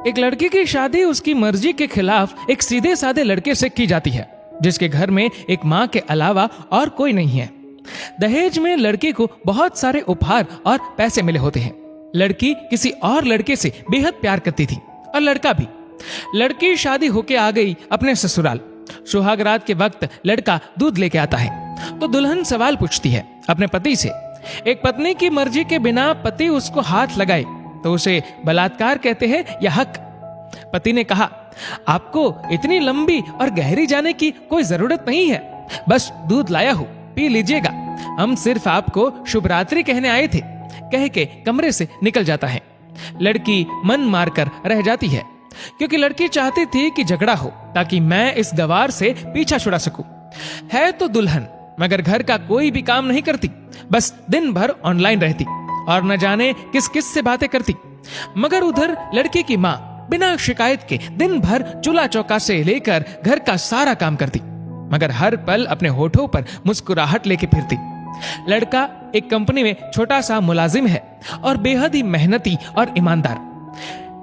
एक लड़की की शादी उसकी मर्जी के खिलाफ एक सीधे साधे लड़के से की जाती है, जिसके घर में एक माँ के अलावा और कोई नहीं है। दहेज में लड़की को बहुत सारे उपहार और पैसे मिले होते हैं। लड़की किसी और लड़के से बेहद प्यार करती थी और लड़का भी। लड़की शादी होके आ गई अपने ससुराल। सुहाग रात के वक्त लड़का दूध लेके आता है तो दुल्हन सवाल पूछती है अपने पति से। एक पत्नी की मर्जी के बिना पति उसको हाथ लगाए तो उसे बलात्कार कहते हैं या हक। पति ने कहा, आपको इतनी लंबी और गहरी जाने की कोई जरूरत नहीं है, बस दूध लाया हूं, पी लीजिएगा, हम सिर्फ आपको शुभ रात्रि कहने आए थे, कह के कमरे से निकल जाता है। लड़की मन मारकर रह जाती है क्योंकि लड़की चाहती थी कि झगड़ा हो ताकि मैं इस गवार से पीछा छुड़ा सकूं। है तो दुल्हन मगर घर का कोई भी काम नहीं करती, बस दिन भर ऑनलाइन रहती और न जाने किस किस से बातें करती। मगर उधर लड़के की माँ बिना शिकायत के दिन भर चूल्हा चौका से लेकर घर का सारा काम करती, मगर हर पल अपने होठों पर मुस्कुराहट लेके फिरती। लड़का एक कंपनी में छोटा सा मुलाजिम है और बेहद ही मेहनती और ईमानदार।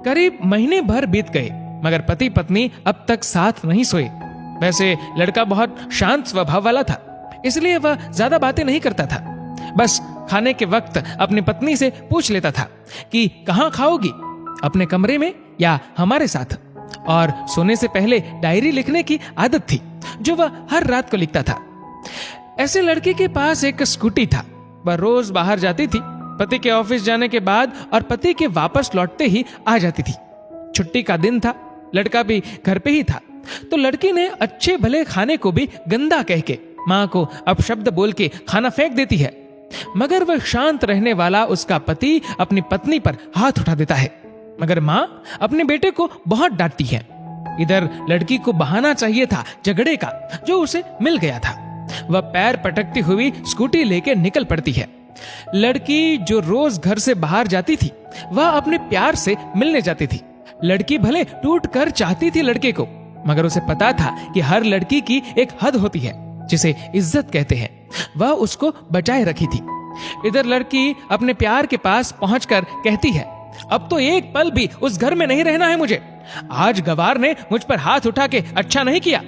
करीब महीने भर बीत गए मगर पति पत्नी अब तक साथ नहीं सोए। वैसे लड़का बहुत शांत स्वभाव वाला था, इसलिए वह ज्यादा बातें नहीं करता था। बस खाने के वक्त अपनी पत्नी से पूछ लेता था कि कहाँ खाओगी, अपने कमरे में या हमारे साथ। और सोने से पहले डायरी लिखने की आदत थी जो वह हर रात को लिखता था। ऐसे लड़के के पास एक स्कूटी था। वह रोज बाहर जाती थी, पति के ऑफिस जाने के बाद और पति के वापस लौटते ही आ जाती थी। छुट्टी का दिन था, लड़का भी घर पे ही था, तो लड़की ने अच्छे भले खाने को भी गंदा कह के माँ को अपशब्द बोल के खाना फेंक देती है। मगर वह शांत रहने वाला उसका पति अपनी पत्नी पर हाथ उठा देता है, मगर माँ अपने बेटे को बहुत डांटती है। इधर लड़की को बहाना चाहिए था झगड़े का जो उसे मिल गया था। वह पैर पटकती हुई स्कूटी लेके निकल पड़ती है। लड़की जो रोज घर से बाहर जाती थी वह अपने प्यार से मिलने जाती थी। लड़की भले टूट कर चाहती थी लड़के को, मगर उसे पता था कि हर लड़की की एक हद होती है जिसे इज्जत कहते हैं, वह उसको बचाए रखी थी। इधर लड़की अपने प्यार के पास पहुंचकर कहती है, अब तो एक पल भी उस घर में नहीं रहना है मुझे। आज गवार ने मुझ पर हाथ उठा के अच्छा नहीं किया।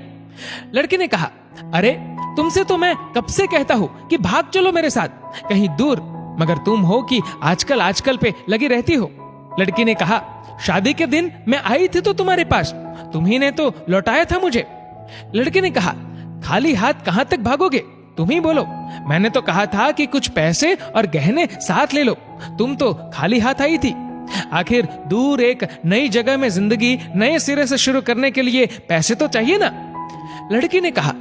लड़की ने कहा, अरे तुमसे तो मैं कब से कहता हूँ कि भाग चलो मेरे साथ कहीं दूर, मगर तुम हो कि आजकल पे लगी रहती हो। लड़की ने कहा, शादी के दिन मैं आई थी तो तुम्हारे पास, तुम्ही ने तो लौटाया था मुझे। लड़के ने कहा, खाली हाथ कहां तक भागोगे, तुम ही बोलो। मैंने तो कहा था कि कुछ पैसे और गहने साथ ले लो, तुम तो खाली हाथ आई थी। आखिर दूर एक नई जगह में जिंदगी नए सिरे से शुरू करने के लिए पैसे तो चाहिए ना। लड़की ने कहा,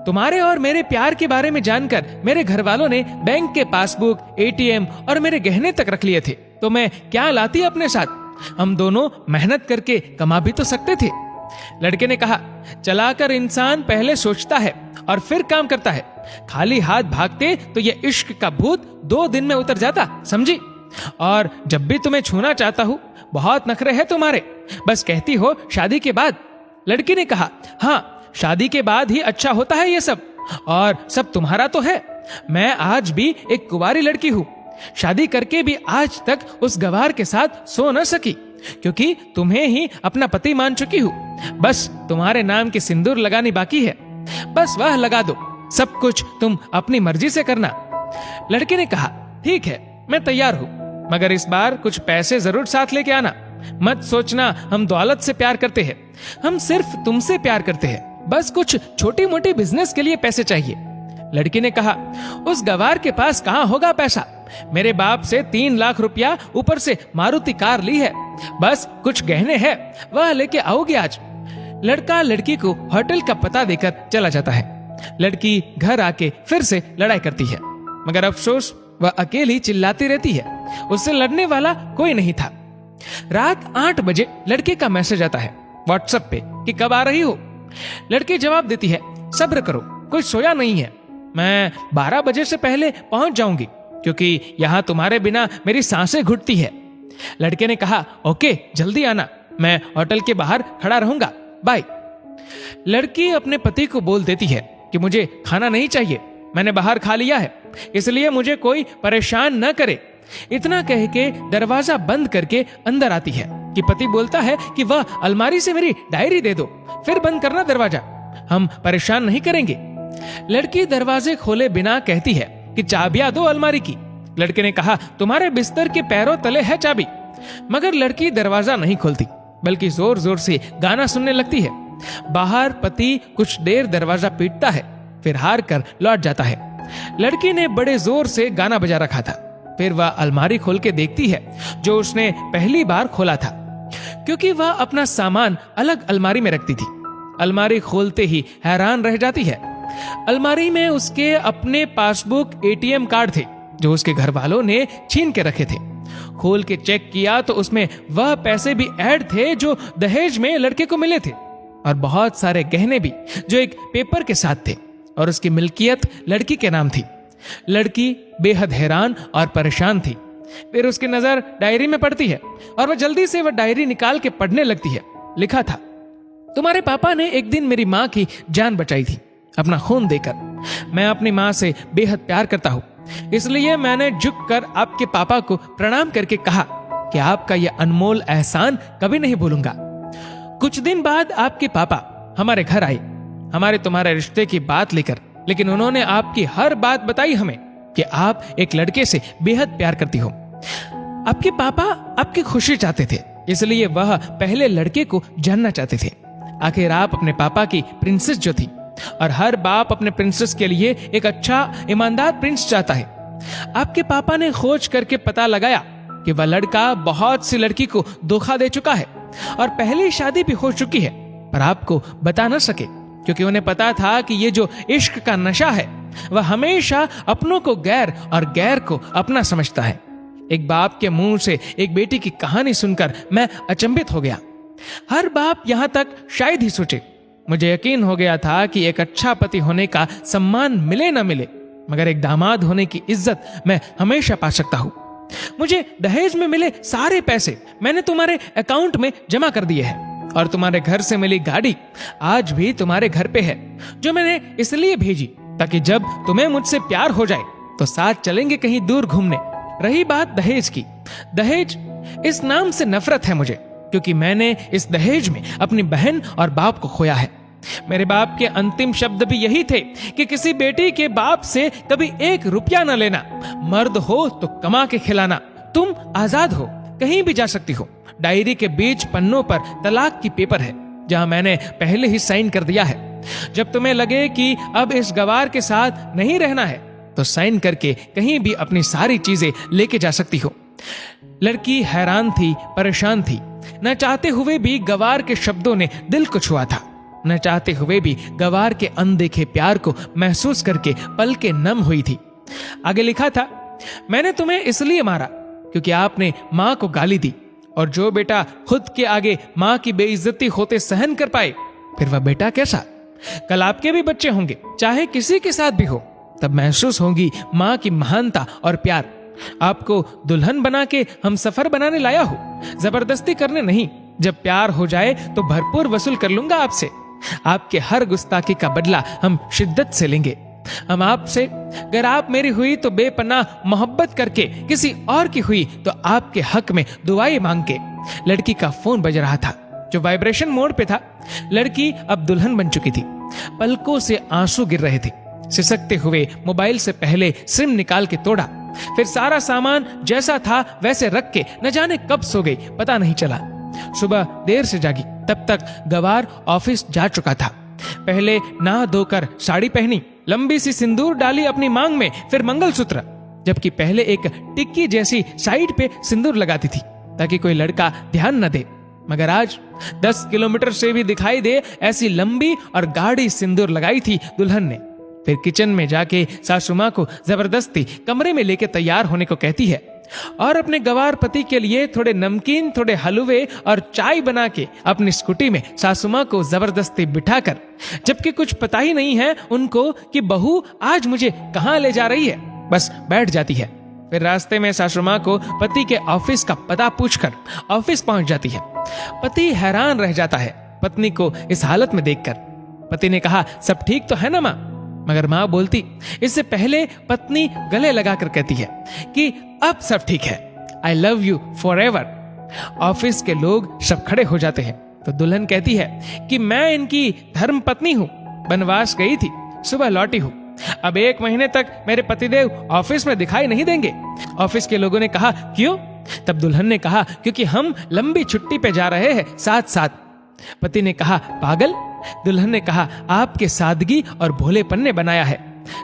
तुम्हारे और मेरे प्यार के बारे में जानकर मेरे घर वालों ने बैंक के पासबुक, एटीएम और मेरे गहने तक रख लिए थे, तो मैं क्या लाती अपने साथ। हम दोनों मेहनत करके कमा भी तो सकते थे। लड़के ने कहा, चलाकर इंसान पहले सोचता है और फिर काम करता है। खाली हाथ भागते तो ये इश्क का भूत 2 दिन में उतर जाता, समझी। और जब भी तुम्हें छूना चाहता हूँ, बहुत नखरे हैं तुम्हारे, बस कहती हो शादी के बाद। लड़की ने कहा, हाँ शादी के बाद ही अच्छा होता है ये सब, और सब तुम्हारा तो है। मैं आज भी एक कुंवारी लड़की हूँ, शादी करके भी आज तक उस गवार के साथ सो न सकी, क्योंकि तुम्हें ही अपना पति मान चुकी हूँ। बस तुम्हारे नाम की सिंदूर लगानी बाकी है, बस वह लगा दो, सब कुछ तुम अपनी मर्जी से करना। लड़के ने कहा, ठीक है मैं तैयार हूँ, मगर इस बार कुछ पैसे जरूर साथ लेके आना। मत सोचना हम दौलत से प्यार करते हैं, हम सिर्फ तुमसे प्यार करते हैं, बस कुछ छोटी मोटी बिजनेस के लिए पैसे चाहिए। लड़की ने कहा, उस गवार के पास कहाँ होगा पैसा, मेरे बाप से 3 लाख रुपया ऊपर से मारुति कार ली है, बस कुछ गहने हैं वह लेके आओगे आज। लड़का लड़की को होटल का पता देकर चला जाता है। लड़की घर आके फिर से लड़ाई करती है, मगर अफसोस वह अकेली चिल्लाती रहती है, उससे लड़ने वाला कोई नहीं था। रात 8 बजे लड़के का मैसेज आता है व्हाट्सएप पे कि कब आ रही हो। लड़की जवाब देती है, सब्र करो, कोई सोया नहीं है, मैं 12 बजे से पहले पहुंच जाऊंगी, क्योंकि यहाँ तुम्हारे बिना मेरी सांसें घुटती है। लड़के ने कहा, ओके जल्दी आना, मैं होटल के बाहर खड़ा रहूंगा, बाय। लड़की अपने पति को बोल देती है कि मुझे खाना नहीं चाहिए, मैंने बाहर खा लिया है, इसलिए मुझे कोई परेशान न करे। इतना कह के दरवाजा बंद करके अंदर आती है। कि पति बोलता है कि वह अलमारी से मेरी डायरी दे दो, फिर बंद करना दरवाजा, हम परेशान नहीं करेंगे। लड़की दरवाजे खोले बिना कहती है कि चाबियां दो अलमारी की। लड़के ने कहा, तुम्हारे बिस्तर के पैरों तले है चाबी। मगर लड़की दरवाजा नहीं खोलती, बल्कि जोर जोर से गाना सुनने लगती है। बाहर पति कुछ देर दरवाजा पीटता है, फिर हार कर लौट जाता है। लड़की ने बड़े जोर से गाना बजा रखा था। फिर वह अलमारी खोल के देखती है जो उसने पहली बार खोला था, क्योंकि वह अपना सामान अलग अलमारी में रखती थी। अलमारी खोलते ही हैरान रह जाती है। अलमारी में उसके अपने पासबुक, एटीएम कार्ड थे जो उसके घर वालों ने छीन के रखे थे। खोल के चेक किया तो उसमें वह पैसे भी ऐड थे जो दहेज में लड़के को मिले थे, और बहुत सारे गहने भी जो एक पेपर के साथ थे, और उसकी मिल्कियत लड़की के नाम थी। लड़की बेहद हैरान और परेशान थी। फिर उसकी नजर डायरी में पड़ती है और वह जल्दी से वह डायरी निकाल के पढ़ने लगती है। लिखा था, तुम्हारे पापा ने एक दिन मेरी माँ की जान बचाई थी अपना खून देकर। मैं अपनी माँ से बेहद प्यार करता हूँ, इसलिए मैंने झुककर आपके पापा को प्रणाम करके कहा कि आपका यह अनमोल एहसान कभी नहीं भूलूंगा। कुछ दिन बाद आपके पापा हमारे घर आए, हमारे तुम्हारे रिश्ते की बात लेकर, लेकिन उन्होंने आपकी हर बात बताई हमें कि आप एक लड़के से बेहद प्यार करती हो। आपके पापा आपकी खुशी चाहते थे, इसलिए वह पहले लड़के को जानना चाहते थे। आखिर आप अपने पापा की प्रिंसेस जो थी, और हर बाप अपने प्रिंसेस के लिए एक अच्छा ईमानदार प्रिंस चाहता है। आपके पापा ने खोज करके पता लगाया कि वह लड़का बहुत सी लड़की को धोखा दे चुका है और पहली शादी भी हो चुकी है, पर आपको बता न सके, क्योंकि उन्हें पता था कि ये जो इश्क का नशा है वह हमेशा अपनों को गैर और गैर को अपना समझता है। एक बाप के मुंह से एक बेटी की कहानी सुनकर मैं अचंभित हो गया। हर बाप यहां तक शायद ही सोचे। मुझे यकीन हो गया था कि एक अच्छा पति होने का सम्मान मिले न मिले, मगर एक दामाद होने की इज्जत मैं हमेशा पा सकता हूं। मुझे दहेज में मिले सारे पैसे मैंने तुम्हारे अकाउंट में जमा कर दिए हैं, और तुम्हारे घर से मिली गाड़ी आज भी तुम्हारे घर पे है, जो मैंने इसलिए भेजी ताकि जब तुम्हें मुझसे प्यार हो जाए तो साथ चलेंगे कहीं दूर घूमने। रही बात दहेज की, दहेज इस नाम से नफरत है मुझे, क्योंकि मैंने इस दहेज में अपनी बहन और बाप को खोया है। मेरे बाप के अंतिम शब्द भी यही थे कि किसी बेटी के बाप से कभी 1 रुपया न लेना, मर्द हो तो कमा के खिलाना, तुम आजाद हो, कहीं भी जा सकती हो। डायरी के बीच पन्नों पर तलाक की पेपर है, जहां मैंने पहले ही साइन कर दिया है। जब तुम्हें लगे कि अब इस गवार के साथ नहीं रहना है तो साइन करके कहीं भी अपनी सारी चीजें लेके जा सकती हो। लड़की हैरान थी, परेशान थी। न चाहते हुए भी गवार के शब्दों ने दिल को छुआ था। न चाहते हुए भी गवार के अनदेखे प्यार को महसूस करके पलकें नम हुई थी। आगे लिखा था, मैंने तुम्हें इसलिए मारा क्योंकि आपने माँ को गाली दी, और जो बेटा खुद के आगे माँ की बेइज्जती होते सहन कर पाए, फिर वह बेटा कैसा। कल आपके भी बच्चे होंगे, चाहे किसी के साथ भी हो, तब महसूस होगी माँ की महानता और प्यार। आपको दुल्हन बना के हम सफर बनाने लाया हूं, जबरदस्ती करने नहीं। जब प्यार हो जाए तो भरपूर वसूल कर लूंगा आपसे। आपके हर गुस्ताखी का बदला हम शिद्दत से लेंगे। हम आपसे, अगर आप मेरी हुई तो बेपनाह मोहब्बत करके, किसी और की हुई तो आपके हक में दुआएं मांग के। लड़की का फोन बज रहा था जो वाइब्रेशन मोड पे था। लड़की अब दुल्हन बन चुकी थी। पलकों से आंसू गिर रहे थे। सिसकते हुए मोबाइल से पहले सिम निकाल के तोड़ा, फिर सारा सामान जैसा था वैसे रख के न जाने कब सो गई, पता नहीं चला। सुबह देर से जागी, तब तक गवार ऑफिस जा चुका था। पहले नहा धोकर साड़ी पहनी, लंबी सी सिंदूर डाली अपनी मांग में, फिर मंगलसूत्र, जबकि पहले एक टिक्की जैसी साइड पे सिंदूर लगाती थी ताकि कोई लड़का ध्यान न दे, मगर आज 10 किलोमीटर से भी दिखाई दे ऐसी लंबी और गाढ़ी सिंदूर लगाई थी दुल्हन ने। फिर किचन में जाके सासू माँ को जबरदस्ती कमरे में लेके तैयार होने को कहती है, और अपने गवार पति के लिए थोड़े नमकीन, थोड़े हलवे और चाय बना के अपनी स्कूटी में सासू माँ को जबरदस्ती बिठाकर, जबकि कुछ पता ही नहीं है उनको कि बहू आज मुझे कहाँ ले जा रही है, बस बैठ जाती है। फिर रास्ते में सासू माँ को पति के ऑफिस का पता पूछकर ऑफिस पहुंच जाती है। पति हैरान रह जाता है पत्नी को इस हालत में देखकर। पति ने कहा, सब ठीक तो है ना माँ? मगर माँ बोलती, इससे पहले पत्नी गले लगाकर कहती है कि अब सब ठीक है, I love you for ever. Office के लोग सब खड़े हो जाते हैं तो दुल्हन कहती है कि मैं इनकी धर्म पत्नी हूँ, वनवास गई थी, सुबह लौटी हूँ। अब 1 महीने तक मेरे पतिदेव ऑफिस में दिखाई नहीं देंगे। ऑफिस के लोगों ने कहा क्यों? तब दुल्हन ने कहा क्योंकि हम लंबी छुट्टी पे जा रहे हैं साथ साथ। पति ने कहा पागल? दुल्हन ने कहा आपके सादगी और भोलेपन ने बनाया है।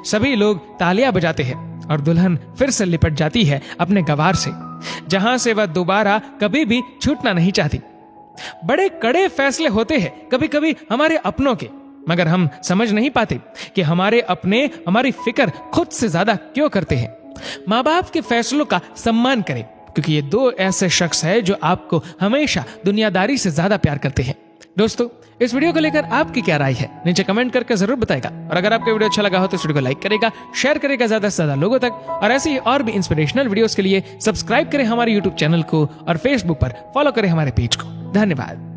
सभी लोग तालियां बजाते हैं और दुल्हन फिर से लिपट जाती है अपने गवार से, जहां से वह दोबारा कभी भी छूटना नहीं चाहती। बड़े कड़े फैसले होते हैं कभी कभी हमारे अपनों के, मगर हम समझ नहीं पाते कि हमारे अपने हमारी फिक्र खुद से ज्यादा क्यों करते हैं। माँ बाप के फैसलों का सम्मान करें, क्योंकि ये 2 ऐसे शख्स हैं जो आपको हमेशा दुनियादारी से ज्यादा प्यार करते हैं। दोस्तों, इस वीडियो को लेकर आपकी क्या राय है नीचे कमेंट करके जरूर बताएगा। और अगर आपको वीडियो अच्छा लगा हो तो इस वीडियो को लाइक करेगा, शेयर करेगा ज्यादा से ज्यादा लोगों तक। और ऐसी और भी इंस्पिरेशनल वीडियोस के लिए सब्सक्राइब करें हमारे यूट्यूब चैनल को और फेसबुक पर फॉलो करें हमारे पेज को। धन्यवाद।